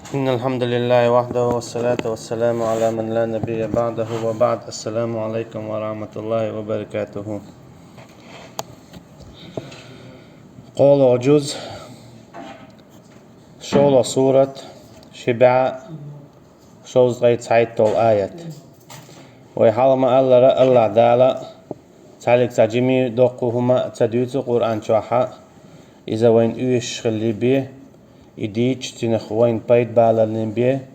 إن الحمد لله وحده والصلاة والسلام على من لا نبي بعده وبعد. السلام عليكم ورحمة الله وبركاته. قول وجوز شول سورة شبع شوز غيت سعيد آيات ويحال ما الله دالا تعليق تجمي دوقهما تدويت قرآن شوحا إذا وين إيش خلي بيه إديش تنخ وين بيت بالالين بيه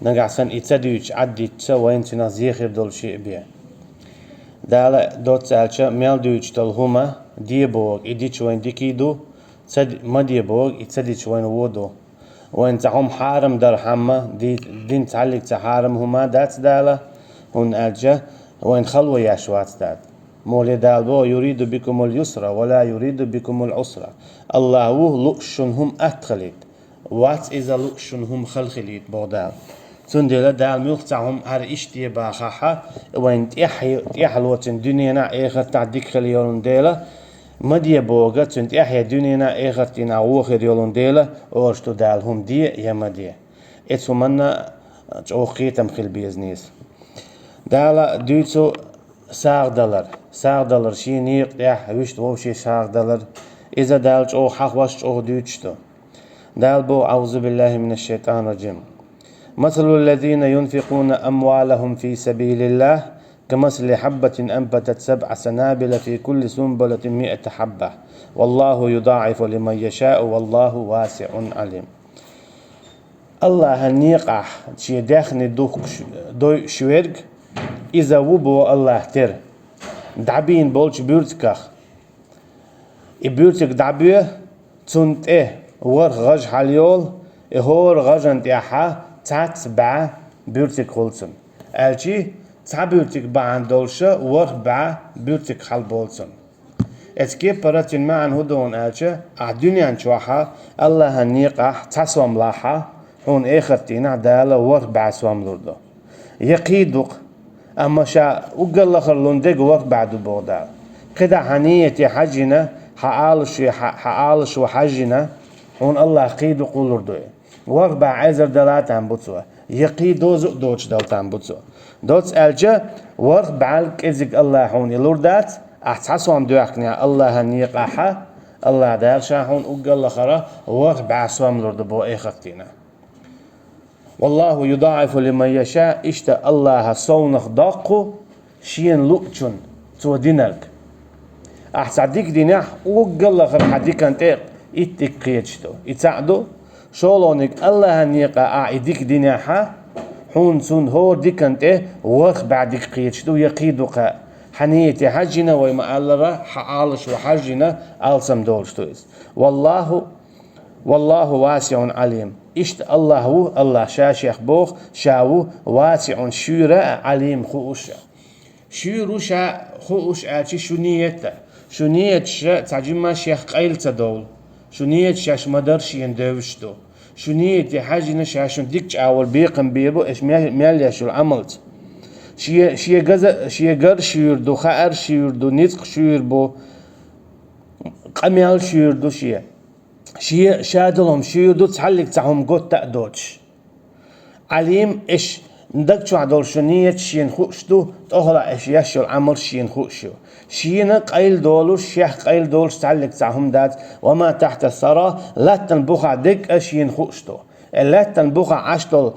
نقعسن إتدويش عديتش وين تنخ زيخر دول شيء بيه دالا دوت سالشا ميل دويش تلهما ديبوغ إديش وين ديكيدو ما ديبوغ إتديش وين وودو وين تعهم حارم در حما دين تعلق تحارم هما دات دالا هون ألجا وين خلوة يشوات دات مولي دالبو يريد بكم اليسر ولا يريد بكم العسر الله لؤشنهم أتخليت وات إذا لؤشنهم خلخليت بودال تندل دال ملتعهم هر إشتي باخاحا وين تيحلوتن دنينا إخر تعديك خليون ديلا مدي بوغا تنت احيا دنينا اخر تينا وخر يولون ديلا اورشتو دالهم دي يا مدي اتسو منا تشوخيتم خل بيزنيس دالا دوتسو ساغ دولار شي نيق يح وشت وشي ساغ دولار اذا دالج او حقوش او دوتشتو دال بو اعوذ بالله من الشيطان الرجيم مثل الذين ينفقون اموالهم في سبيل الله كمثل حبة أنبتت 7 سنابل في كل سنبلة 100 حبة والله يضاعف لمن يشاء والله واسع عليم. الله النيقح شي داخني دو شويرج إذا وبو الله تر دعبين بولش بيرتكخ إبيرتك دعبيه تنت ور غج حاليول هور غجنت يحا تاتبع بيرتك خلصن ألشي تعبيرتك بعن دولشة وربع بيرتك حال بولسن اتكيب براتين معن هدون آجة الدنيا نشوحا الله النيقح تسوم لاحا هون اخرتين دالا وربع سوام لردو يقيدوك اما شا وقال لخر لندق وربع دو بودال قدا حنية حجنا حالش وحجنا هون الله قيدوك لردو وربع عزر دلات عن بوتسوا يقيدو زق دوش دلت عن بوتسوا دوتس ألجا ورق بعلك إزق الله حون يلوردات أحتسوام دوحكني الله النيقاحة الله دار شاحون أقل خرا ورق بعسوام لورد بو إخفتينا والله يضاعف لمن يشاء إشتا الله صونخ داقو شين لؤچن تو دينالك أحتعديك ديناح أقل خرا حديك أنت إتك قيتشتو إتعدو شولونك الله النيقاحة إديك ديناحة حون سون هور ديكنت ورخ بعدك قيتشتو يقيدوك حنيتي حجنا ويما ألرا حالش وحجنا ألسم دولشتويس والله واسع عليم إشت الله شاشيخ بوخ شاو واسع شورة عليم خوش شورو شا خوش آتي شنيت شا تجمع شيخ قيل تدول شنيت شاش مدرشين دوشتو شنية حاجة شاشون ديكش أول بيقم بيرو إيش ماليا شو عملت شيء جزء شيء جر شير دو خير شير دو نيتق شير بو قميال شير دو شيء شادلهم شير دو تحلق تعهم قط تأدوش عليم إيش ندك شو عدول شنية شين خوشتو تأهلا إيش يشل عمل شين خوشو شين قيل دولوش شيخ قيل دولش تعلق تعهم دات وما تحت الثرى لا تنبخع دك أشين خوشتو لا تنبخع عشتل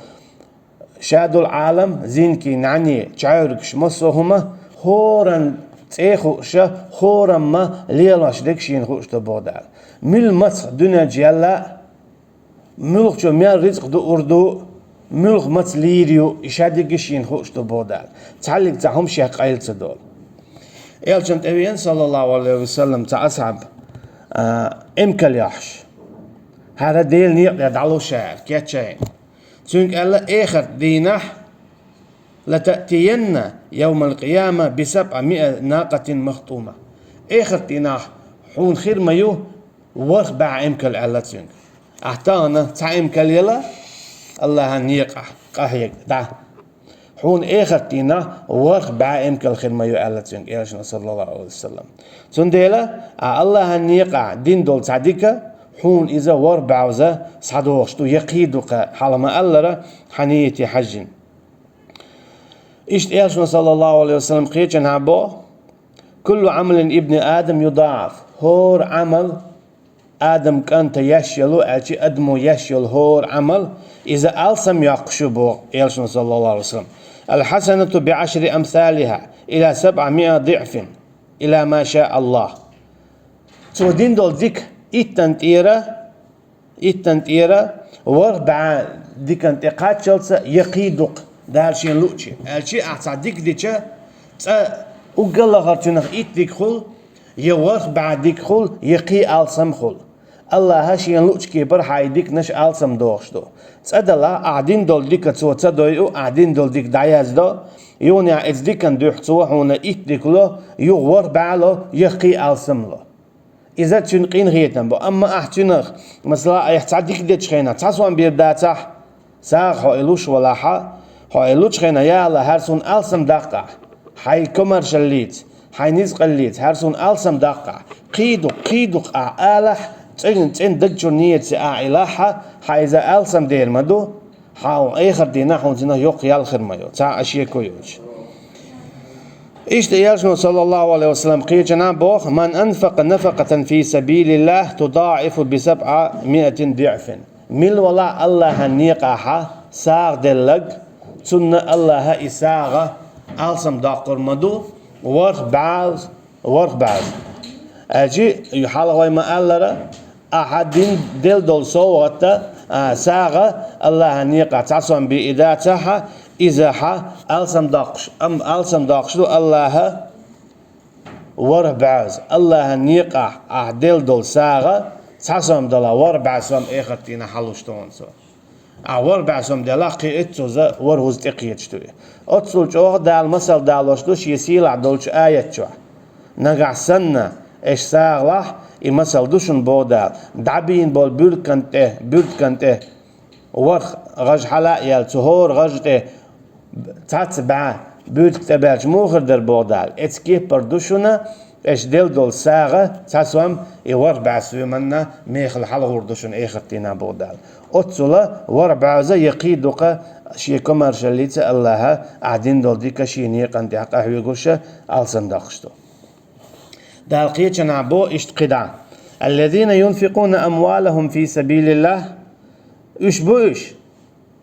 شادو العالم زينكي نعني تعيرك شمسوهما هورن تيخوشة هورن ما ليلاش دك شين خوشتو بودال مل مسخ دنيا جيالا ملخ شو ميال رزق دو أردو ملخ مت ليريو إشادك شين خوشتو بودال تعلق تعهم شيخ قيل تدول يالجمت أبيان صلى الله عليه وسلم تعصب إمكال يحش هذا ديل نيق يدعلو شعر كيتشين تنك ألا آخر دينح لتأتين يوم القيامة ب700 ناقة مخطومة آخر دينح حون خير مايو ورخ باع إمكال ألا تنك أحتانا تع إمكال يلا الله نيق قهيك دع حون آخرتنا ورخ بعائم كالخير ما يؤلتين إيش صلى الله عليه وسلم. سندلا الله النيقع دين دول تعديك حون إذا وربعوزة صدوشتو يقيدوك حالما ألرا حنيتي حجن إشت إيشنا صلى الله عليه وسلم قيتشن عبو كل عمل ابن آدم يضاعف هور عمل آدم كانت يشيلو أجي أدمو يشيل هور عمل إذا ألسم يقشبو إيشنا صلى الله عليه وسلم الحسنة بعشر أمثالها إلى 700 ضعف إلى ما شاء الله تو دين دول ديك إتن تيرا وربع ديك انتقاد شلسة يقيدوك دارشين لوتشي الشي أعطى ديك ديكا وقال غرتنخ ديك خل يوربع ديك خل يقي ألسم خل الله هاشين لوتش كيبر حاي ديك نش ألسم دوشتو تسأدلا قاعدين دول ديك تو تسدويو قاعدين دول ديك داياز دو يونيا إز ديك ندوحتو هونا ديك لو يوربع له يقي ألسم له إذا تنقين غيتنا بو أما أحتنخ مثلا يحتعديك ديت شخينا تحسوان بيرداتح ساق هايلوش ولا هايلوش خينا يا الله هرسون ألسم دقع حي كمر شليت حي نزق الليت هرسون ألسم دقع قيدو أعالح تين دجور نيت أعلاحة حي إذا ألسم دير مدو حاو آخر دينا حون زنا يوق يالخر مايو تا أشياء كويوش إيش يالشنو صلى الله عليه وسلم قيل جناب بوخ من أنفق نفقة في سبيل الله تضاعف ب700 ضعف مل ولا الله نيقاها ساغ دلق سنة الله إساغة ألسم داقر مدو ورخ بعض أجي يحال غوي ما ألرا أحدين دل دول صوغة ساغة الله نيقا تعصم بإداتها إذا ألسم داقش الله وربعز الله نيقع أعدل دول ساغة تعصم دلا وربعزم إخرتين حلوشتون سو وربعزم دلا قيئتو زا ورهوز تقيتشتوي أتصل جوه دال مسل دالوشتوش يسيلع دولش آيات شو نقع سنة إيش ساغلح يمسل دوشن بودال دعبين بول بيرد ورخ غج حلا يال تهور غجته تاتبع بيرد كتبالش موخر در بودال اتسكيب بردوشنا اش دل دول ساغة تاسوام يوربع سويمنا ميخل حلغور دوشن ايخرتينا بودال اتسولا وربعزا يقيدوك شي كمارشاليت الله عدين دول ديكا شي نيقان دي حقا هيوغوشا ألسن داخشتو دالقية نعبو اشتقدا الذين ينفقون أموالهم في سبيل الله بوش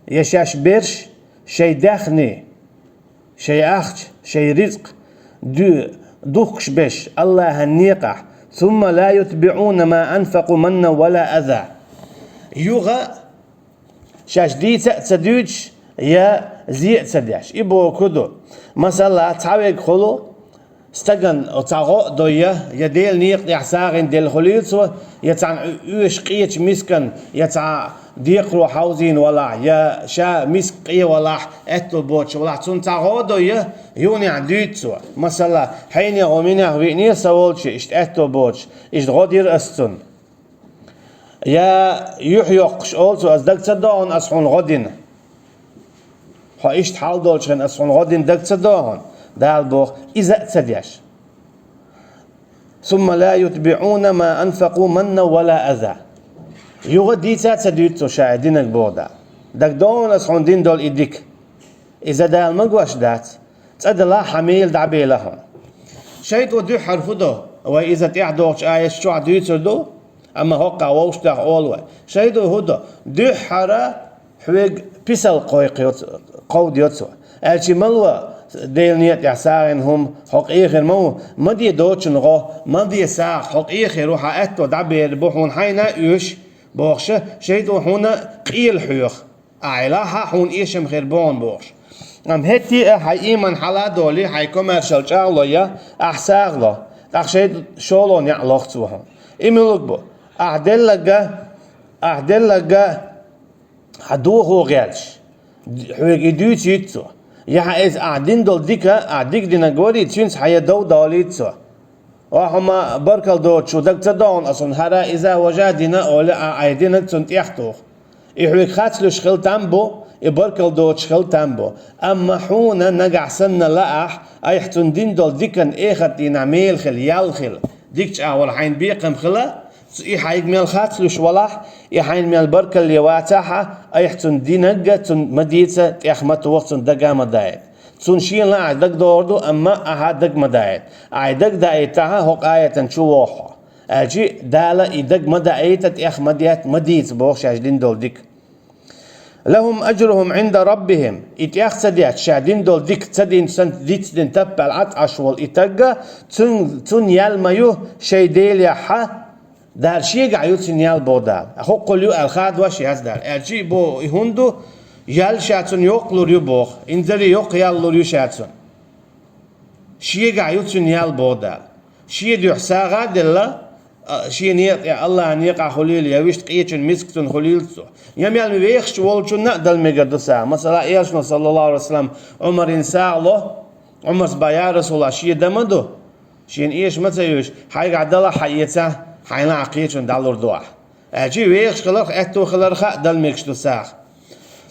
يشاش برش شي داخني شي أخش شي رزق دوخش بش الله النيقع ثم لا يتبعون ما أنفقوا منا ولا أذى يوغا شاش دي تسدوش يا زي تسديش إبو كدو مثلا تعويق خلو استغن وتاغو دويا يديل نيق يحساغن ديل خليلسو يتعن اوش قيتش مسكن يتع ديقرو حوزين ولا يا شا مسقية ولا اتو بوتش ولا تون تاغو دويا يوني عديتسو مثلا حين يغميني ويني سوالش اشت اتو بوتش اشت غدير استون يا يحيقش اولسو ازدق تصدقون اسحون غدين ها اشت حال دولشن اسحون غدين دق تصدقون دال بوخ إذا تسديش ثم لا يتبعون ما أنفقوا منا ولا أذى يغدي تسديتو شاهدينك بودا دك دون أسحون دين دول إيديك إذا دال مقواش دات تسد الله حميل دعبي لهم شيء ودو حرفو دو وإذا تعدوش آيش شو عديتو دو أما هوقع ووشتاق أولوي شيء دو دو حرا حويق بيسل قود يوتسو ألشي ملوى ديل نيت يحساغن هم حق إيخر مو مدي دوتشن غو مدي ساق حق إيخر روحا أتو دعبير بوحون حينا يوش بوخشة شيدو هنا قيل حيوخ أعلاها حون إيشم خيربون بوخش هتي حي إيمان حلا دولي حي كوميرشال شاغلو يا أحساغلو تخشيد شولون يعلوختوهم إميلوك بو أعدل لغا حدوخو غيرش حويق إدوش يتسو يا إذا قاعدين دول ديكا قاعديك دينا جوري تشينس حيا دوليتسو وهما بركل دو شو دك تدون أصلا هذا إذا وجدنا أول عايدين تنت يحتوه يحوي خاتلو شغل تامبو يبركل دو شغل تامبو أما حونا نجع سنة لأح أيحتون دين دول ديكن إخت ينعمل خل يالخل ديكش أول حين بيقم خلا إحايق ميل خاتلوش ولاح إحاين ميل بركة اللي واتاحة أيحتن دينجة تن مديتة تأخمت وقت دقا مدايت تون شين لا عدق دوردو أما أحدق مدايت عدق دايتها هق آية تنشووحا أجي دالة إدق مدايت تأخمديات مديت بوخش عجلين دول ديك لهم أجرهم عند ربهم إتياخسديات شادين دول ديك تدين سنت ديت دين تبع العط عشوال إتاقا تن يالمايو شي ديل يحا دار شي قاعدو تن يال بودال أخو قليو الخاد وش يزدال أجي بو يهندو يال شاتون يوقلور يبوخ إنزلي يوق يالور يشاتون شي قاعدو تن يال بودال شي ديو حساغا دلا شيء نيق يا الله نيق خليل يا ويش تقيتشن مسكتن خليل يم يالمي بيخش والشن نقدر مقدسة مثلا إيشنا صلى الله عليه وسلم عمر إنساء الله عمر سبايا رسول الله شيء دمدو شيء إيش متى يوش حي قعد الله حيته حينا عقيتشن دالور دواح أجي ويخش خلق أتو خلق دل ميكش دساخ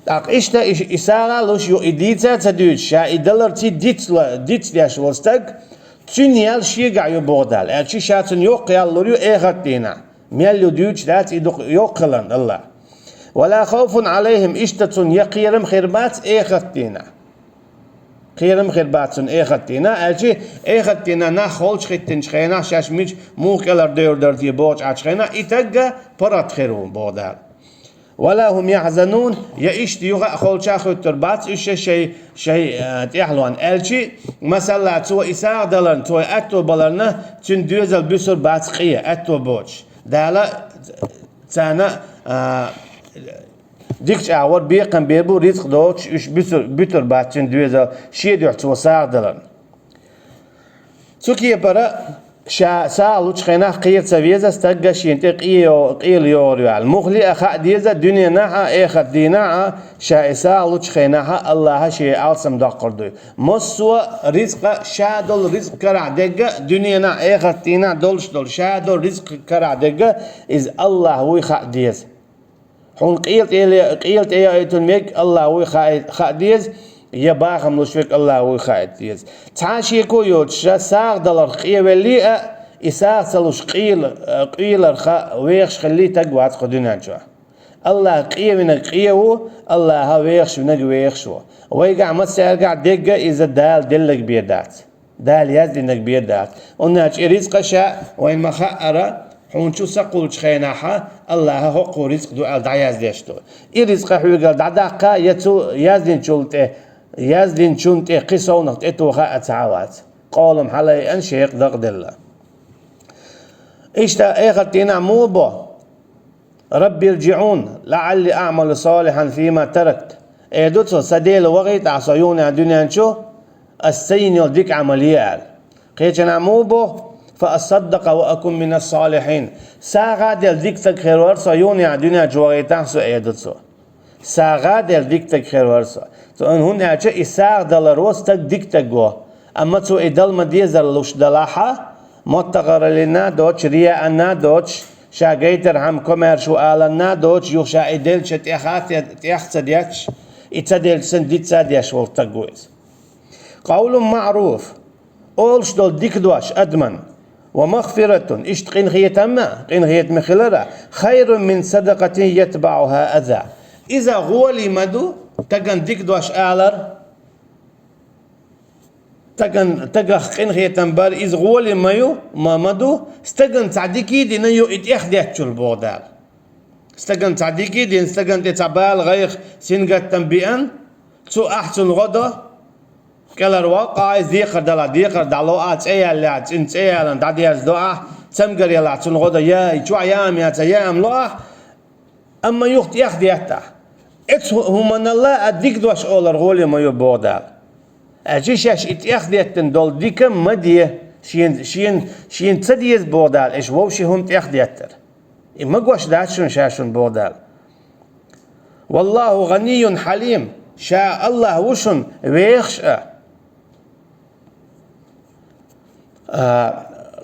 تاق إشتا إسارة لوش يو إديتا تدوج شا إدلر تي ديت ليش والستق تنيال شيء قاعد يبودال أشي شاتن يوق يالوريو إيغتينا ميلو ديوش ذات يوقلن الله ولا خوف عليهم إشتتن يقيرم خربات إيغتينا خيرم خرباتن إيغتينا أشي إيغتينا نخولش خيتن شخينا شاش ميج موكلر دور دي بوش عشخينا إتقى برات خيرهم بودال ولا هم يحزنون يا يوغا خول شاخو تربات إيش شيء تيحلوان ألشي مثلا تو إساق دلن تو أتو بلرنا تندوزل بسر باتقية أتو بوش دالا تانا ديكش أعور بيقن بيبو رزق دوش إيش بسر بات تندوزل شيء ديح تو ساق دلن تكيه برا شا سالوش خينا قير سويزا استقى شينتي قيل يوريو المغلي أخا ديزا دنيا ناها إخا ديناها شا سالوش خيناها الله شيء ألسم دقردو مصوى رزق شا دول رزق كرع دقا دنيا نا إخا دينا دولش دول شا دول رزق كرع دقا إز الله ويخا ديز حون قيلت إيا أيتون ميك الله ويخا ديز يباخم لشوك الله ويخايد ديز تعاشي كويوت شا ساق دلر قيه ولي إساق سلوش قيل رخا ويخش خلي تقوات خدونا جوا الله قيه من قيه الله ويخش من ويخشو ويقع مسيرقع دقة إذا دال دلك بيدات دال يزدنك بيدات وناج رزق شاء وين مخأرة حونشو سقول خيناها الله هو رزق دو الدعياز ديشتو رزق حويقال دعداقا يتو يزدن شلته يزدن شنت قصونك اتوخا اتعاوات قولم حالي انشيق دقد الله اشتا ايغتنا موبو ربي ارجعون لعلي اعمل صالحا فيما تركت ايدوتو سديل وغيت عصيوني الدنيا نشو السين يوديك عمليال قيتنا موبو فأصدق وأكون من الصالحين ساغا ديل ديك تكخير ورسا يوني الدنيا جوغيتان سو ايدوتو ساغا ديل ديك تكخير ورسا تو ان هون اجا اساغ دلروس تك ديك تكو اما تو ادل مديزر لوش دلاحا متغر لنا دوش رياءنا دوش شاقيتر هم كمر شو آلنا دوش يوشا ادل شت اختصدياتش اتدل سنديت سادياش والتقويز قول معروف اولش دول ديك دوش ادمن ومغفرة اشتقين خيت اما قين خيت مخلرة خير من صدقة يتبعها اذى اذا غولي مدو تجن ديك دوش آلر تجن قين خيتن بار إز غول مايو ما مدو استجن تعديكي دي نيو إتأخديت شو البودال استجن تعديكي دي استجن تتبال غير سنجت تنبيئن تو أحسن غدا كلر واقع ديقر دلو أي اللي أنت أي اللي دادي أزدوا تمجر يلا أحسن غدا يا شو أيام يا أيام لا أما يخت يخديته اتس هم الله أديك دوش أولر غولي ما يبودال أجيش إتأخديتن دول ديك مديه شين تديز بودال إيش ووشي هم تأخديتر إما قوش داتشون شاشون بودال والله غني حليم شاء الله وشن ويخش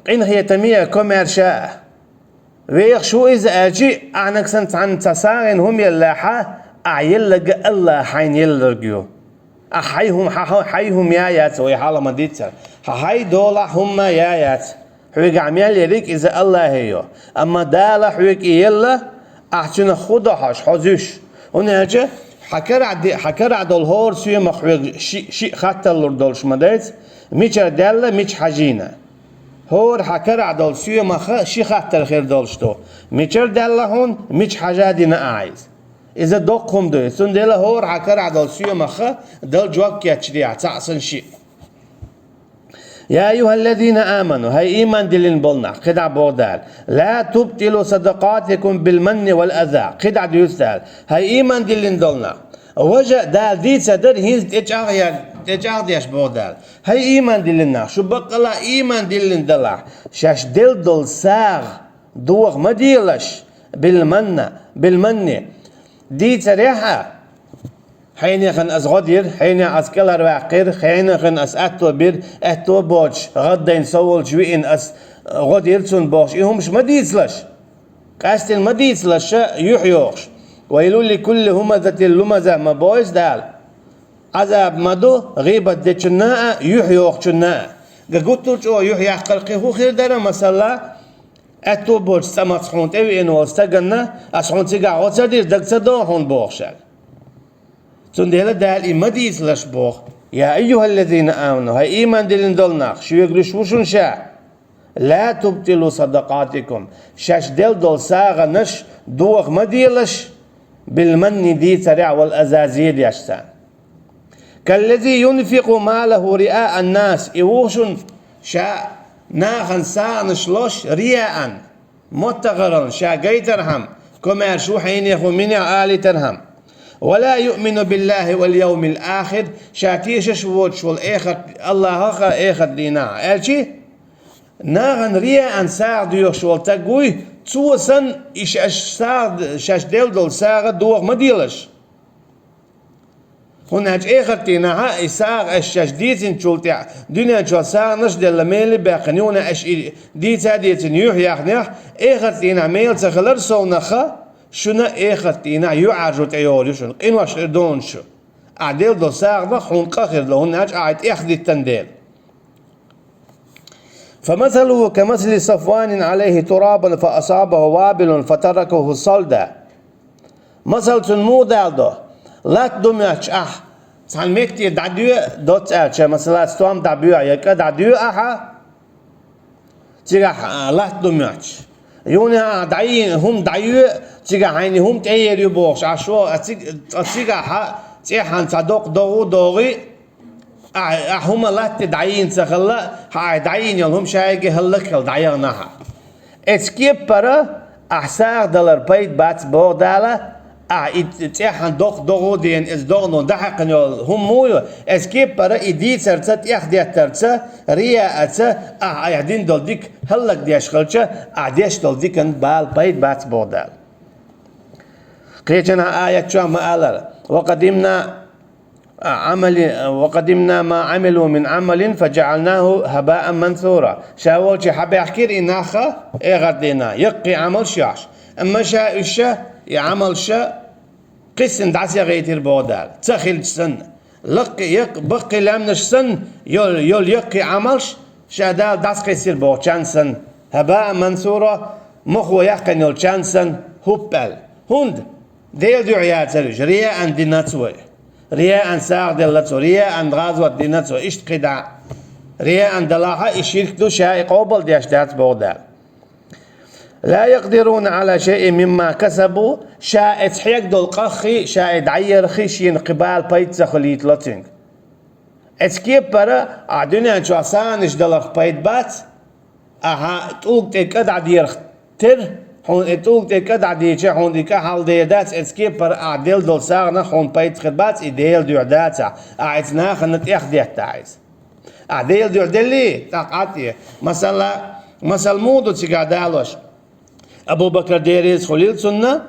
قين هي تمية كمر شاء ويخشو إذا أجي أعنك سنت عن تسارين هم يلاحا أعيلق الله حين يلرقيو أحيهم يايات ويحالا مديتر هاي دولا هم يايات حويك عميال يريك إذا الله هيو أما دالة حويك يلا أحسن خدا حش حزوش ونهجة حكر عدل هور سوى مخويك شيء خطة لردولش مدايز ميشر دالة ميش حجينة هور حكر عدل سوى مخ شيء خطة الخير دولشتو ميشر دالة هون ميش حاجة دينا عايز إذا دوقهم دوي سن دالة هور حكر عدل سوى مخ دل جواب كياتشريع تعصن شيء يا أيها الذين آمنوا هاي إيمان دلين بولنا قدع بودال لا تبطلوا صدقاتكم بالمن والأذى قدع ديوستال هاي إيمان دلين دولنا وجه دال دي صدر هيز تجاغ ديش بودال هاي إيمان دلنا شو بقلا إيمان دلين دلع شاش دل ساغ دوغ مديلش بالمن دي تريحة حين يخن أس غدير حين أس كلر وعقير حين يخن أس أتو بير أتو بوش غدين سوول جوين أس غدير تون بوش إيهمش مديسلش قاستين مديسلش يحيوش ويلول لكل همزة اللمزة ما بويس دال عذاب مدو غيبة دي چناء يحيوش چناء قلتو جو يحيى قلقه هو خير دارا مسلا أتو بوش سمت سخونت اوي إنو استقنا أسخونت سيقا غوصة دير دقصة دو هون بوخشال تندهلا دال إمديس لشبوخ يا أيها الذين آمنوا هاي إيمان دلين دولناخ شو يقرش وشون شاء لا تبطلوا صدقاتكم شاش دل ساغة نش دوغ مديلش بالمن دي ترع والأزازيل يشتان كالذي ينفق ماله رئاء الناس إيوشن شاء ناخن سانش لوش رياء متغرن شاء قيترهم كما شو حين يخو منع آلي ترهم ولا يؤمن بالله واليوم الآخر شاتيش شوت شو الآخر الله آخر دينا ألشي ناغن ريا أن ساعد يشول تقوي توسن إيش ساعد شاش دل ساعد دوغ مديلش هناك آخر دينا ها ساعد الشاش ديتين شولتع دنيا شو ساعد نش دل ميل باقنيونا أش ديتا ديتين يوح يخنيح آخر دينا ميل تخلر سونخا شنا إخرتينا يعرجوا تعيوري شن إنواش دون شو عدل دو ساغنا خون قخر لهن هاج عايد إخدي التنديل فمثله كمثل صفوان عليه تراب فأصابه وابل فتركه صلدا مثل تنمو دالدو لا تدميش سان مكتير دعديو دوت ألشا مثلا ستوام دعبيو يكا دعديو تيغا لا تدميش يونا دعين هم دعيو تيجا عيني هم تأيريو بوش عشوا تيجا تيحن صدق دوغي هم لا تدعين سخلا دعين يلهم شايقي هلك دعيناها اسكيب برا أحساق دلار بيت بات بو دالا تيحن دوغو دين از دوغنو دحقن هم مويو اسكيب برا إدي ترتا تيح دي ترتا ريا أتا يهدين دول ديك هلك ديش خلچا ديش دول ديكن بال بيت بات بو دال قيتنا آية شو ما وقدمنا ما عملوا من عمل فجعلناه هباء منثورا شاول شي حب يحكي إناخا غدينا يقي عمل شاش أما شاء الشا يعمل شا قسن دعسي غيتير بودال تخيل سن لقي بقي لامنش سن يول يقي عملش شادال دعس قيسير بو چانسن هباء منثورا مخو يقن يول چانسن هوبال هند ديل دعيات سرج رياء ديناتسوي رياء ساق دلتسو رياء غازوة ديناتسو اشت قدع رياء دلاحة اشيرك دو شاي قوبل ديش دات بودال لا يقدرون على شيء مما كسبوا شاء اتحيق دو القخي شاء دعير خيشين قبال بيت خليت لاتينك اتكيب برا عدنا شو عسانش دلق بيت بات تقول تكاد دير تر هون اتوق تكاد عديشة هون ديكا حال ديدات اسكيب بر عدل دول ساغنا هون بيت خدبات إديل ديوداتا عايزنا خنت إخديت تعيز عدل ديودلي تقعتي مثلا مودو تيقادالوش أبو بكر ديريز خليل سنة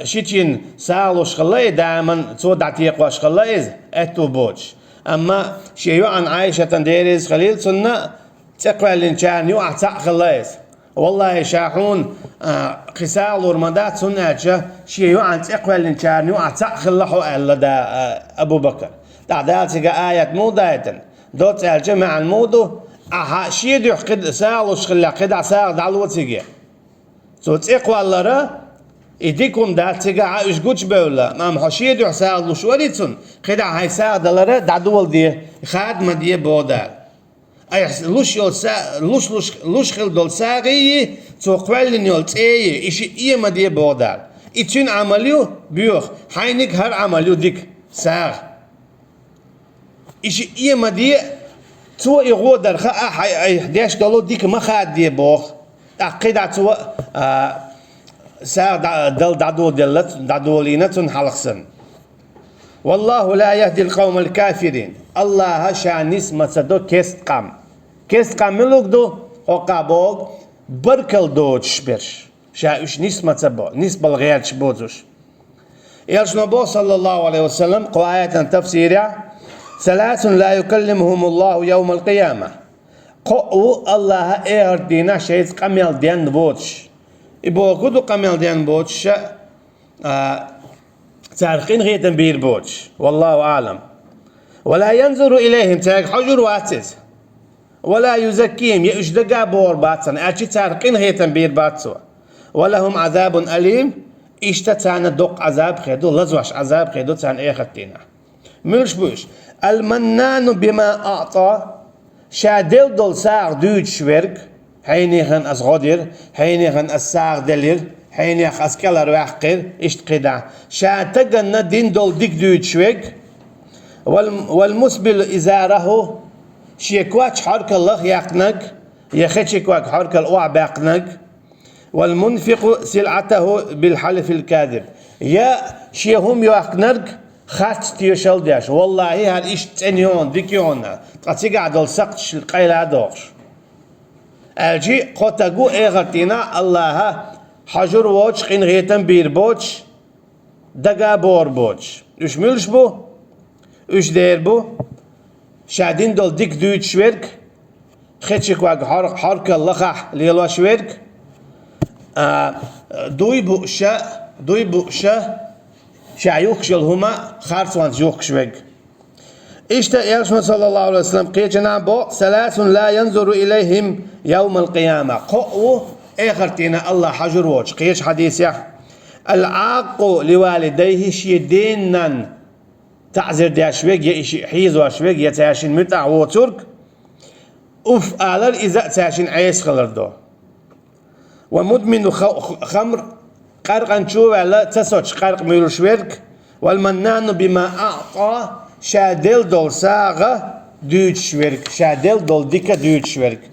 شيتين سالوش خلاي دائما تود عتيقوش خلايز اتو بوش أما شيء عن عائشة ديريز خليل سنة تقوى الانشان يوع تاق خلايز والله شاحون قسال ورمدات سنة شيء عن تقوى الانشان يوع تاق خلاحو ألا دا أبو بكر تعدال تيقى آية مودايتن دوت الجمع المودو aha şiye diyor qid sağluş qilla qida sağ dalwatiga so iqvallara idikum da tiga iş güç böyle mam haşiye diyor sağluş varitsun qida hay sağdalara dadwal diye khadma diye bodal ay luş yol luş khil dol sağı so qvalin yol tey işi iyema diye bodal için ameliyo büyük haynik her ameliyo dik sağ işi iyema diye تو يغودر خا ديش قالوا ديك ما خاد دي بوخ قيدا تو سا دل دادولينة حلقسن والله لا يهدي القوم الكافرين الله شان نسمة دو كست قام ملوك دو عقابوك بركل دو تشبرش شا اش نسمة بو نسبة الغير تشبوزوش يالش نبو صلى الله عليه وسلم قواية تفسيرها ثلاث لا يكلمهم الله يوم القيامة قو الله اردينا شيء قميل ديان بوتش يبو كدو قميل ديان بوتش تارقين غيتن بير بوتش والله أعلم ولا ينظر إليهم تارق حجر واتس ولا يزكيهم يشدقا بور باتسن أشي تارقين غيتن بير باتسو ولهم عذاب أليم اشتتانا دق عذاب خيدو لزوش عذاب خيدو تان ايختينا ملش بوش المنان بما أعطى شادل دول ساغ دوج شورك حينيخن أصغدر حينيخن الساغ دلير حينيخ أسكالر وحقر اشتقدا شاتقنا دين دول ديك دوج شورك والمسبل إزاره شيكواك حرك الله يقنق يخيشكواك حرك الأوع باقنق والمنفق سلعته بالحلف الكاذب يا شيهم يقنق خات تيشل داش والله هاد إيش تنيون ديكيونا تقصي قاعد سقطش القيلة دوش الجي قطعو إغتينا الله حجر ووش قين غيتن بير بوش دقا بور بوش إيش ملش بو إيش دير بو شادين دول ديك دويت شويرك خيتشك واق حرك اللخح ليلوا شويرك دوي بوشا شايوخشل هما خارسوان يوخشوج إشتا يرسم صلى الله عليه وسلم قيتنا بو ثلاث لا ينظر إليهم يوم القيامة قو إخرتنا الله حجر وجه قيش حديث العاق لوالديه شيدينا تعزر داشوج يشي حيز واشوج يتاشين متع وترك أوف آلر إذا تاشين عيس خلردو ومدمن خمر قرقن شو على تسوتش قرق ميلوشويرك والمنان بما أعطى شادل دول ساغة دوت شويرك شادل دول ديكا دوت شويرك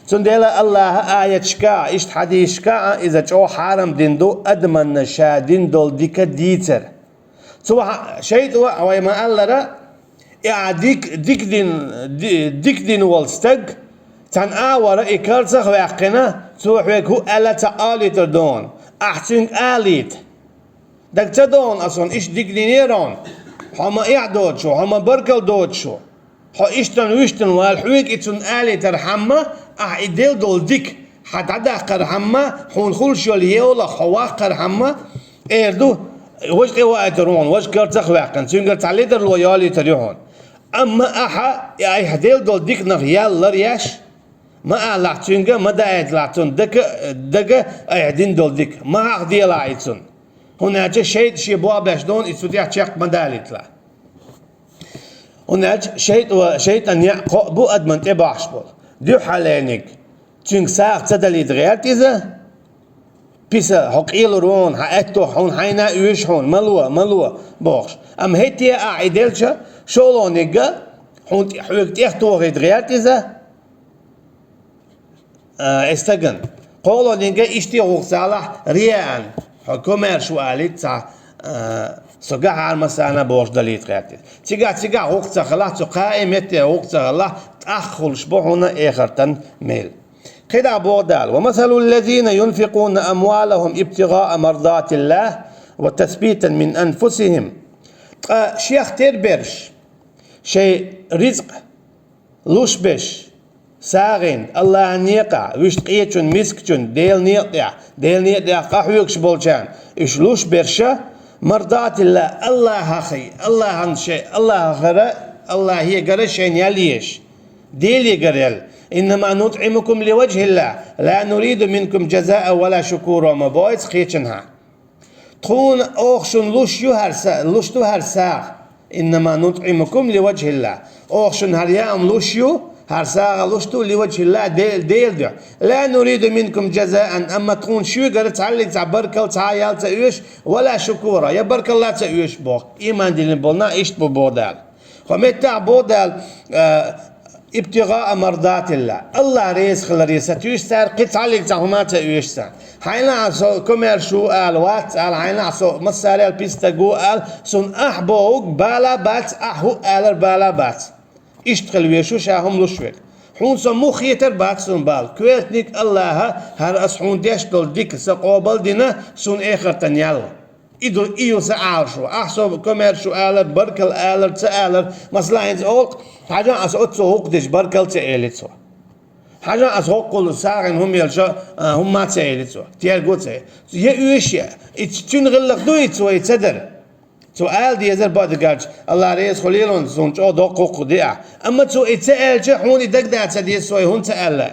سندلا الله آية شكا إشت حديث شكا إذا جو حرم دين دو أدمن شادين دول ديكا ديتر سو شيء وما الله را ديك دين والستق تن آورا إكارتخ ويقنا سوحوك هو ألا تعالي تردون أحسن آليت دك تدون أصلا إيش ديك دينيرون هما إعداد شو هما بركل دود شو ها إشتن ويشتن والحويك إتن آلي ترحمة إدل دول ديك حتى دقر حمة حون خلش يوليولا خواق قرحمة إردو وش قوائي ترون وش كرتخ واقن سنقر تعلي در لويالي تريحون أما أحا إحدل دول ديك نغيال لرياش ما أعلقتونجا ما دايت لعتون دك أيدين دول ديك ما أقدي لاعيتون هناك شيء بوا باشدون يسوديع تشق مدالت لا هناك شيء أن يقو بو أدمن تبعش بول دو حالينك تشنج ساق تدلي دغيرت إذا بيسا حقيل رون حقتو حون حينا يوش حون ملوا بوخش أم هيتي أعيدلشا شولونيجا حون حوكت إختو غيدغيرت إذا استجن قولوا نيجا إشتي غوصالح ريان حكومة شوالي تا سجع المسألة بورش دليل قاتل تيجا غوصة خلاص قائمة غوصة خلاص تأخر شبهنا آخرتن ميل كده بودال ومثل الذين ينفقون أموالهم ابتغاء مرضات الله وتثبيتا من أنفسهم شيخ تربرش شيء رزق لوش بش ساغين الله نيقع ويش قيتشون مسكتشون ديل نيقع قحويكش بولشان إشلوش برشا مرضات الله أخي الله هنشي الله خرا الله هي قرشين يليش ديلي قريل إنما نطعمكم لوجه الله لا نريد منكم جزاء ولا شكورا ما بايت خيتشنها تخون أوخشن لشتو هرساغ إنما نطعمكم لوجه الله أوخشن هريام لشيو هرساغ لشتو لوجه الله ديل دع لا نريد منكم جزاء أما تخون شو قرت تعلق تعبركل تعايال تأيوش ولا شكورا يبرك الله تأيوش بوخ إيمان ديلن بولنا إشت بودال خمتع بودال ابتغاء مرضات الله الله ريس خل ريسة يستر قط عليك تعهمات يستر حين عصو كوميرشو قال وات قال حين عصو مصاري البيستا جو قال سن أحبوك بالا بات أحو قال بالا بات اشتغل ويشو شاهم لشوك حون سمو خيتر بات سن بال كويتنيك الله هر أصحون ديش دول ديك سقوبل دينا سن آخر تنيال إدو إيو سعالشو أحسو كوميرشو قال بركل قال تقال مثلا إنت أوق حاجة أسقط سوق دش بركل تقالتسو حاجة أسقط كل ساعة هم يلشا هم ما تقالتسو تيار قوت سه يأويشيا تنغلق دويتسو يتصدر سؤال دي يزر بعد قارج الله رئيس خليلون سونج أو دقوق ديع أما تو يتسأل شو حون يدق ده تدي سوي هون تقال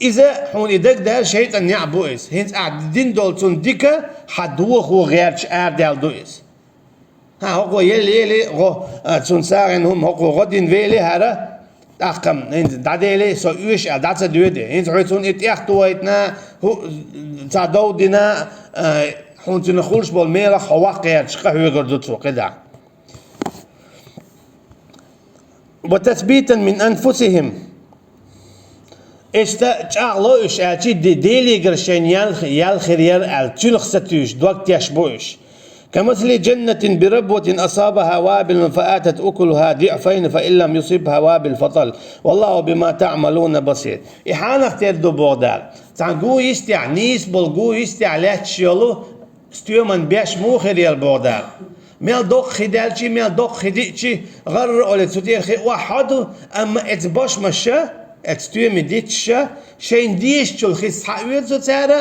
إذا حون يدق ده شيء أن يعبويس هنت قاعدين دولتون ديكا حدوخ وغيرش أردال دويس ها هو يلي هو تنساعن هم هو غدين فيلي هذا أحكم هنت داديلي سو يوش أدات دويدي هنت حيتون إتياختويتنا هو تعدودنا حون تنخولش بالميلا خواقير شقه يقردوتو كده وتثبيتا من أنفسهم اشتاقلو إش أتي ديلي قرشين يال خير أل تنخ ستوش دوك تيشبوش كمثل جنة بربوة أصابها وابل فآتت أكلها ضعفين فإن لم يصبها وابل فطل والله بما تعملون بصير إحانك تردو بودال تنقو يستع نيس بلقو يستع لات شيلو ستيومن بيش موخر يال بودال ميل دوق خدالشي ميل دوق خديتشي غرر أولي تطير خي واحدو أما اتباش مشا اتستيوم ديتشا شين ديش تشل خيس حقويت زوتارا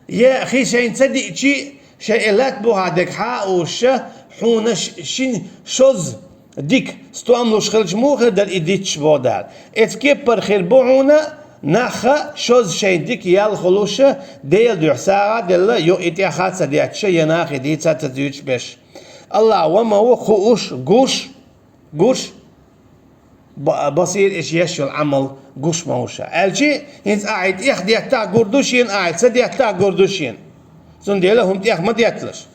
يا خي شين تصدقشي شيء بو هادك حق وشا حونا شين شوز ديك ستواملوش خلج موخر دل إديتش بودال اتكبر خير بوعونا نخا شوز شين ديك يال خلوشة ديل دوحساغا دل يو اتياخات سدياتشا يناخي ديتسا تزيوش بش الله وما هو خوش قوش بصير إيش يشو العمل قوش موشا الشي هنز قاعد ديتا قردوشين قاعد سديتا قردوشين زون ديلهم تياخ ما دياتلش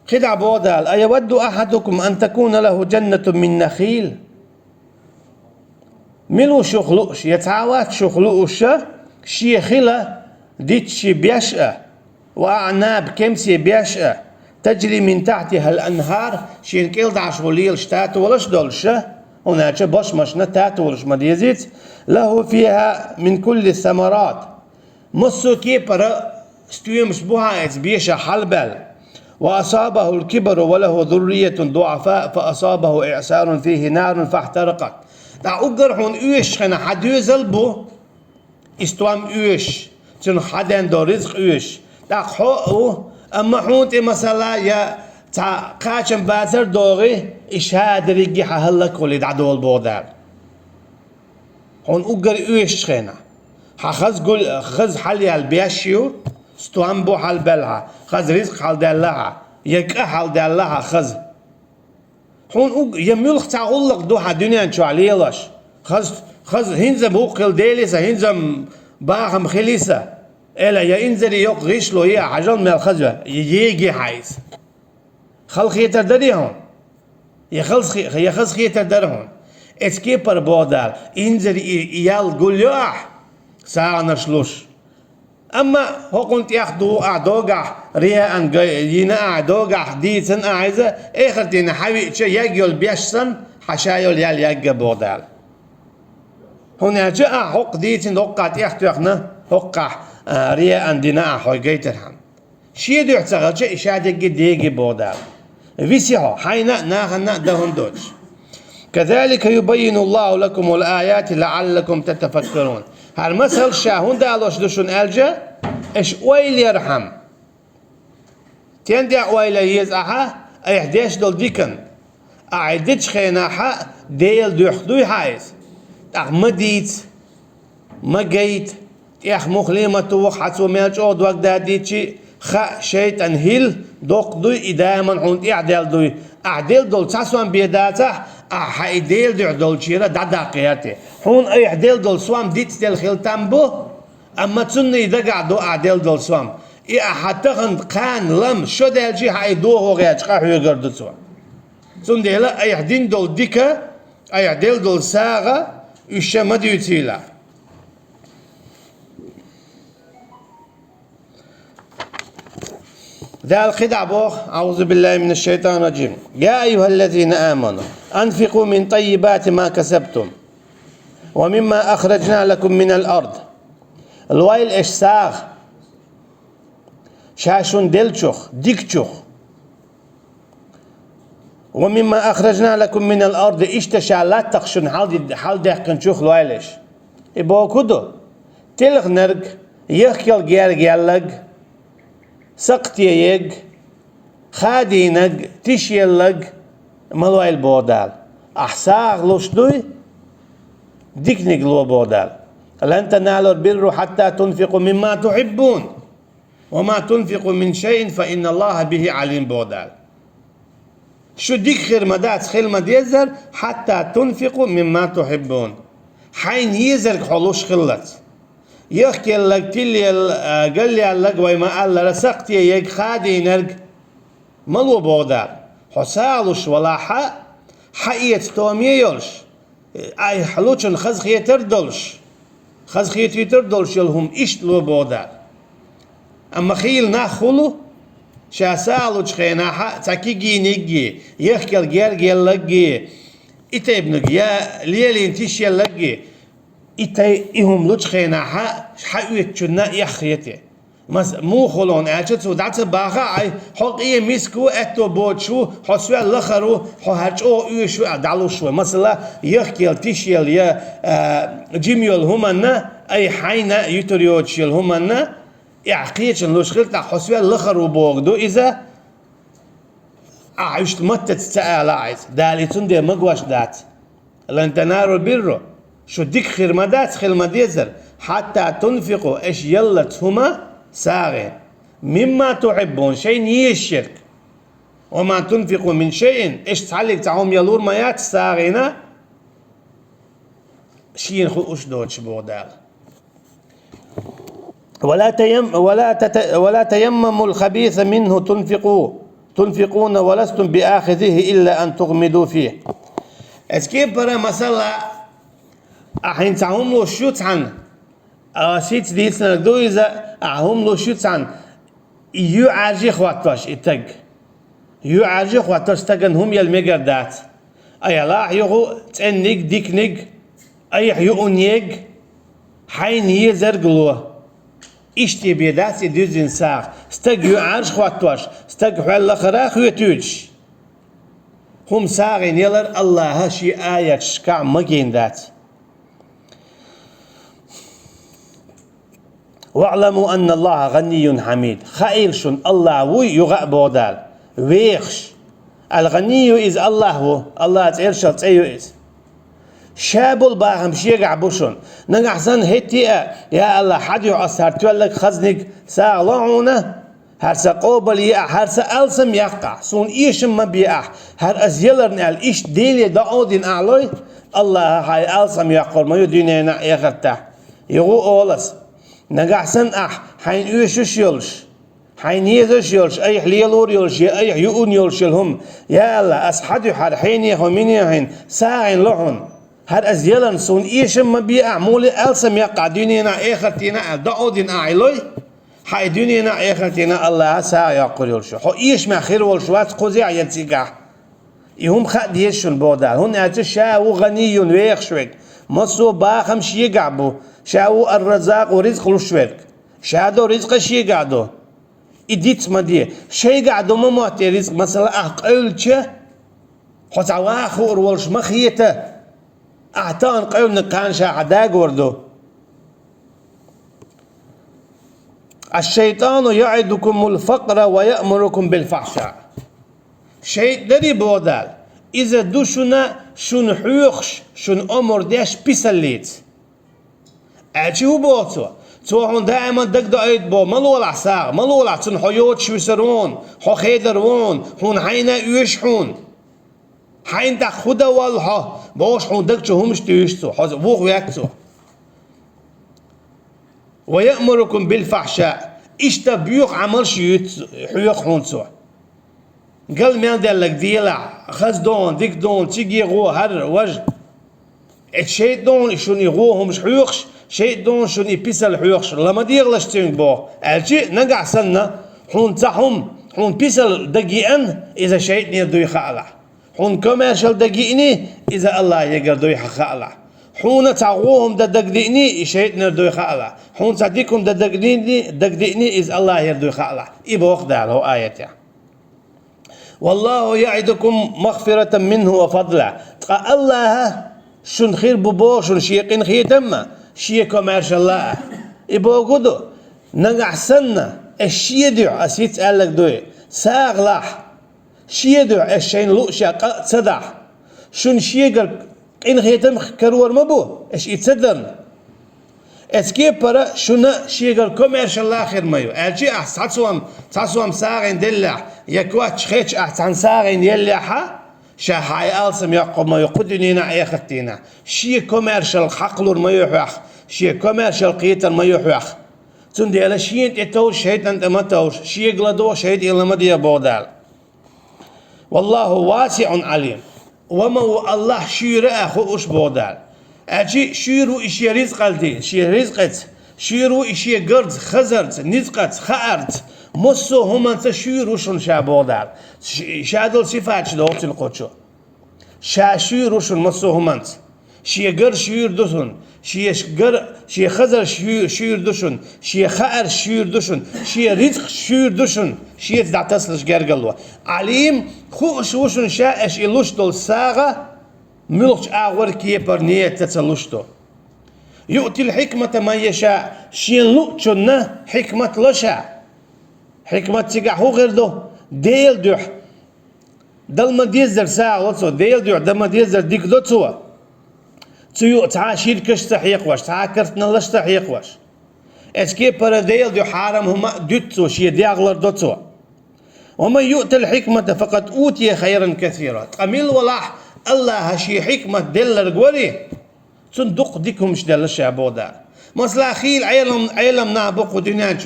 خدع بودال أيود أحدكم أن تكون له جنة من نخيل ملو شخلوش يتعاوات شخلوش شيخلة ديتشي بيشأ وأعناب كمسي بيشأ تجري من تحتها الأنهار شين كيل دعشوليل شتاتو ولش دولش هناك باش مشنا تاتو ولش مديزيت له فيها من كل الثمرات مصو كيبر ستويم سبوها بيشا حلبل وأصابه الكبر وله ذرية ضعفاء فأصابه إعصار فيه نار فاحترقت دا أقرحون إيش خنا حدوزل بو استوام إيش تن حدن دو رزق إيش دا حقو أما حونت مثلا يا تا قاچن باتر دوغي إشهاد ريجي حهلك ولي دعدول بودار هون أقر إيش خنا خز حالي البياشيو ستوام بو حال بلها خز رزق حال دلها يكا حال دلها خز هون يملخ تعلق دوها دنيا شو عليلاش خز هنزم وقل ديليسا هنزم باهم خليسا إلا يا إنزري يوق غيش له يا عجل من الخزوة يجي حيز خل خيتر دريهم يخلص خيتر درهم اسكيبر بودال إنزري يال قليوح ساعة نشلوش أما هو كنت ياخدو أعدوغح رياء ينا أعدوغح ديتن أعزة آخر تينا حوي يجيول بيشسن حشايول يال يجي بودال هنا جاء حق ديتن وقعت ياخدو يخنا وقع رياء دينا أحوي جيترهم شيء دو يحتغل شيء إشادة جديجي بودال فيسيحو حينا ناخنا دهن دوش كذلك يبين الله لكم الآيات لعلكم تتفكرون هالمثل شاهون دالوش دوشون ألجا إيش ويل يرحم تين دي ويل يزعها أي 11 دول ديكن أعدتش خيناحة ديل دوحدوي حايز مديت ما جيت يخ مخليمة توخ حتو ميلش أود وقت داديتشي خا شيطان هيل دوق دوي إداما حونت إعدال دوي أعدال دول تسوان بيداتا أحايدال دوي دول شيرا دادا قياتي حون أي أعدال دول سوام ديت ديل خيلتان بو أما تسني إذا قعدوا أعدال دول سوام إي أحتغن قان لم شو ديل شي حايدوه وغياتش قاحو يقردو سوام تسن ديلا أي أعدين دول ديكا أي أعدال دول ساغا يشما ديوتيلا ذا الخدع بوخ أعوذ بالله من الشيطان الرجيم يا أيها الذين آمنوا أنفقوا من طيبات ما كسبتم ومما أخرجنا لكم من الأرض الويل إشساغ شاشون دلشوخ ديكشوخ ومما أخرجنا لكم من الأرض إشتشا لا تخشن حال ديكن شوخ الويلش إبو كدو تلغ نرق يخيل جير جيلق سقتيج خادينج تشيلج ملويل بودال أحساغ لوشدوي ديكنيج لو بودال لن تنالوا البر حتى تنفقوا مما تحبون وما تنفقوا من شيء فإن الله به عليم بودال شو ديك خير مدات خير مديزر حتى تنفقوا مما تحبون حين يزرق حلوش خلت يحكي لك تلي قال لي لك وما قال رسقتي يك خادي نرق ملو بودال حسالوش ولا حقية تومي يولش اي حلوشن خزخية تردولش خزخية تردولش يلهم اشتلو بودال اما خيل ناخلو شاسالوش خيناحا تاكي نيجي يحكي الجير لقي اتبنك يا ليلي انتش يلقي إتى إهم لوش خيناها حقيقة شنا يخيته مس مو خلون أجت ودعت باغا أي حقيقة مسكو أتو بوتشو حسوا لخرو حهرجو يشو عدلو شو مثلا يخيل تشيل يا جيميل همنا أي حينا يتريوتشيل همنا يعقيتش لوش خلت حسوا لخرو بوغدو إذا عشت متت تألاعز دالتون دي مقواش دات لن تناروا البر شو ديك خير مدات خير مديزر حتى تنفقوا ايش يلت هما ساغين مما تحبون شيء يشرك وما تنفقوا من شيء ايش تعلق تعهم يلور ميات ساغينا شيء خو اش دوتش بودال ولا تيمموا الخبيث منه تنفقون ولستم بآخذه إلا أن تغمدوا فيه اسكيب برا مثلا أحين تعهم لو شوت عن أسيت ديتنا دويزة أهم لو شوت عن يعاجي خواتش إتج يعاجي خواتش تجن هم يلمجر دات أي لا يغو تنيج ديكنيج أي يؤنيج حين يزرقلو إشتي بيدات يدوزين ساق استج يعاج خواتش استج حول خراخ يتوج هم ساقين يلر الله شي آية شكع مجين دات واعلموا أن الله غني حميد خيرشن الله وي يغأ بودال ويخش الغني إز الله هو الله تيرشل تيو إز شابل باهم شيقع بوشن نغحسن هتي يا الله حد يعصر تولك خزنك ساغلعونه هرسا قوبل يقع هرسا ألسم يقع سون إيشم ما بيقع هر أزيلرن إيش ديلي دعودين أعلوي الله هاي ألسم يقر ما يدينينا يغرته يغو أولس نجحسن حين يشوش يلش حين يزش يلش أي حليلور يلش أي يؤون يلش لهم يا الله أصحدوا حر حين يهمين يهين ساعين لهم هر أزيلن سون إيشم ما بيعمل ألسم يقع ديننا آخرتنا دعودين أعلوي حي ديننا آخرتنا الله ساع يقول يلش هو إيش ما خير والشوات قزع يتيجع يهم خد يشون بودال هن أتشاء وغني ويخشوك مصو باخم شي قعبو شاو الرزاق ورزق لشوك شادو رزق شي قعدو إديت مديه شي قعدو مموتي رزق مثلا أقلتش حتى خور والش مخيته أعطان قيل نكان شاعداق وردو الشيطان يعدكم الفقر ويأمركم بالفحشاء شيء دري بودال إذا دوشنا شون حيوخش شون أمر داش بيسليت أجي هو بوتو توهم دائما دق دايد بو ملول عساق ملول عتن حيوت شويسرون حو خيدرون هون حينا يشحون حين دا خدا والها باش هون دق همش تيشتو حاز بوخ وياكتو ويأمركم بالفحشاء إشتا بيوخ عمل شيوت حيوخ هونتو قال مين دلك ديلا خز دون ديك دون تيجي غو هر وجه الشيء دون شون يغوهم مش حيوخش شيء دون شون يبيسل حيوخش لما ديغلش تين بو الشيء نقع سنة حون تحهم حون بيسل دقيقا إذا شيء نيردو يخالع حون كوميرشال دقيقني إذا الله يقدر يخالع حون تعوهم دقيقني شيء نيردو يخالع حون تعديكم دقيقني إذا الله يردو يخالع إبو وقدار هو آية والله يعدكم مغفرة منه وفضلا تقى الله شن خير ببو شن شيقين خير تم شيكو ما شاء الله يبو قدو نقع سنة الشي دع أسيت قالك دوي ساغلح شي دع الشين لؤشا صدع شن شيقر إن خير تم كرور مبو إيش يتصدم اسكي برا شنا شيغر كوميرشال اخر مايو الجي تاسوام ساغين دلع يكواتش خيتش احسن ساغين يلحا شاحاي السم يقوم ما يقدنينا ايختينا شي كوميرشال حقلور ما يحخ شي كوميرشال قيتر ما يحخ تندي على شي انت شهيد انت ما توش شي غلدو شهيد الى مدي بودال والله واسع عليم وما الله شيره اخو اش بودال أجي شيرو إشي رزق الدين شي رزقت شيرو إشي قرد خزرت نزقت خأرت مصو هم أنت شيرو شن شابودار شادل صفات دوت القدشو شيرو شن مصو هم أنت شي قر شير دوشن شي خزر شير دوشن شي خأر شير دوشن شي رزق شير دوشن شي دعتسلش قرقلوا عليم خوش وشن شاءش إلوش دول ساغة ملوش أغور كيبر نية تتلوشتو يؤتي الحكمة من يشاء شين لؤتشنا حكمة لشا حكمة تيقع هو غير دو ديل دوح دل ما ديزر ساعة لطو ديل دوح دل ما ديزر ديك دوتو تيو تعا شيركش تحيق واش تعا كرتنا لش تحيق واش اسكي برا ديل دو حارم هما دوتو شي دياغلر دوتو ومن يؤتي الحكمة فقد أوتي خيرا كثيرا تقميل ولاح الله هشي حكمة دلر قولي صندوق ديكم مش دل الشعبودا مثلا خيل علم نابق ودنيا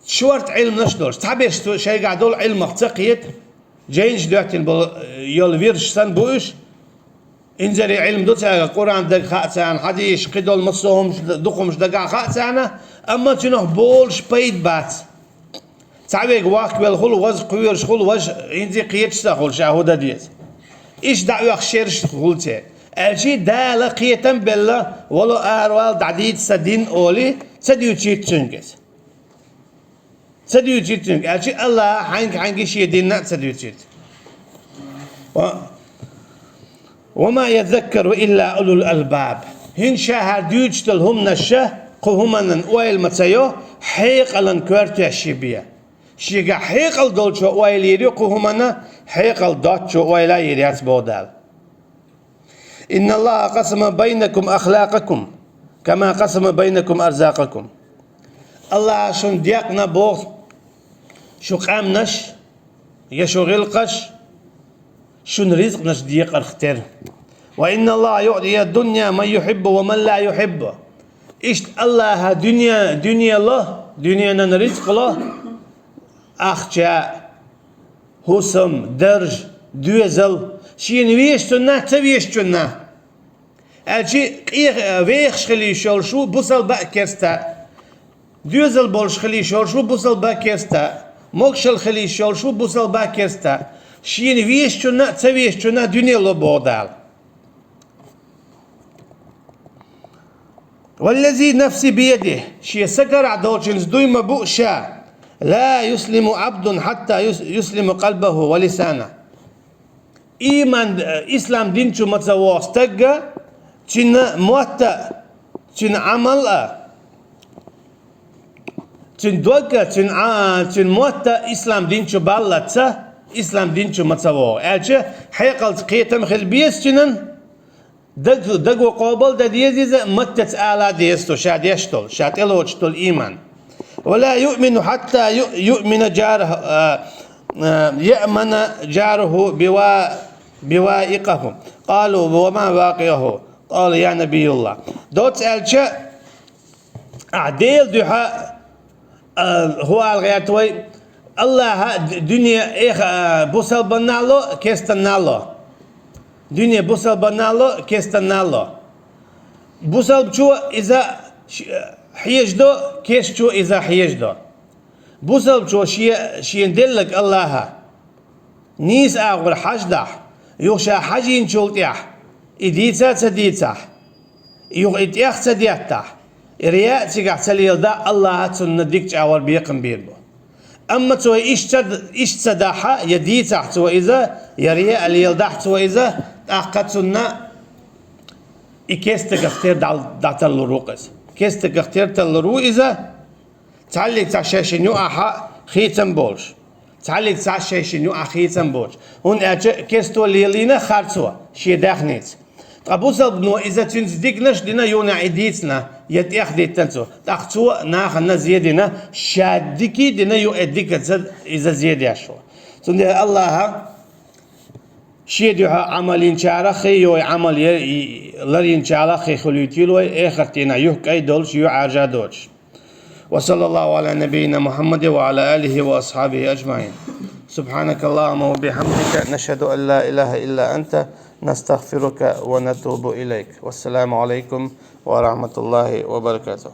شورت علم نشدورش تعبيش شيء قاعدول علم اختقيت جينش دوتين يولفيرش سن بوش انزري علم دوتا قرآن دق خاطسان حديش قدول مصوهم دقهم دقا خاطسانا اما تنوح بولش بيد بات تعبيق واقع بالخل وز قويرش خل وز انزي قيتش تخل شاهودا ديت إيش دعوة خشيرش خلته الشيء ده لقية بالله ولا أروال دعديد سدين أولي سديو تشيتشنكس سديو تشيتشنك الشيء الله حنك شيء ديننا سديو تشيت وما يذكر إلا أولو الألباب هن شهر ديوجتل هم نشه قهمنا أويل متسيو حيقلن كورتي الشبيه شيغا حيقل دولشو أويل يريو قهمنا حيقل دوتشو أويلا يريات بودال إن الله قسم بينكم أخلاقكم كما قسم بينكم أرزاقكم الله شون ديقنا بوغ شو قامنش يشو غلقش شون رزقنش ديق أرختر وإن الله يعطي الدنيا من يحب ومن لا يحب إيش الله دنيا الله دنيا نرزق الله أخجاء حسم درج دوزل شين ويشتنا تويشتنا الشي ويخش خلي شو بوصل باكرستا دوزل بولش خلي شو بوصل باكرستا موكشل خلي شو بوصل باكرستا شين ويشتنا تويشتنا دنيا لو بودال والذي نفسي بيده شي سكر عدوشنز دوي مبؤشا لا يسلم عبد حتى يسلم قلبه ولسانه إيمان إسلام دين شو متزوج تجا تين موتة تين عمل تين دوجا تين موتة إسلام دين شو بالله إسلام دين شو متصور ألش حيقل قيتم خلبيس جنن دق قابل دديز متت آلا ديستو شاد يشتل شاد إلوشتل إيمان ولا يؤمن حتى يؤمن جاره يأمن جاره بوائقه قالوا وما واقعه قال يا نبي الله دوت ألش أعديل دوحة هو الغياتوي الله دنيا إيه بوصل بنالو كيستنالو دنيا بوصل بنالو كيستنالو بوصل بشو إذا حيجدو كيش شو إذا حيجدو بوصل بشو شي ندلك الله نيس أغور حجدح يوشا حجين شولتيح إديتها تديتح يوغ إتياخ تديتح رياء تيقع تليل دا الله تنديك تعور بيقن بيربو أما توي إيش تداحة يدي تحت وإذا يرياء اللي يلدحت وإذا أقتنا إكيستك اختير دعت اللروقز كيستك اختير تلرو إذا تعلق تعشاشين يو أحا خيتم بولش تعلق تعشاشين يو أخيتم بولش هون كيستو اللي يلينا خارتوا شي داخنيت أبوزل بنو إذا تنزديقناش دينا يونا عديتنا يتأخ ديتنسو تأختو ناخنا زيادنا شادكي دينا يو أديك إذا زيادة شو تندي الله شيدها عملين شارخي يو عمل لرين شارخي خلوتيلو آخرتنا يوك أي دولش يو عاجا دولش وصلى الله على نبينا محمد وعلى آله وأصحابه أجمعين سبحانك اللهم وبحمدك نشهد أن لا إله إلا أنت نستغفرك ونتوب إليك والسلام عليكم ورحمة الله وبركاته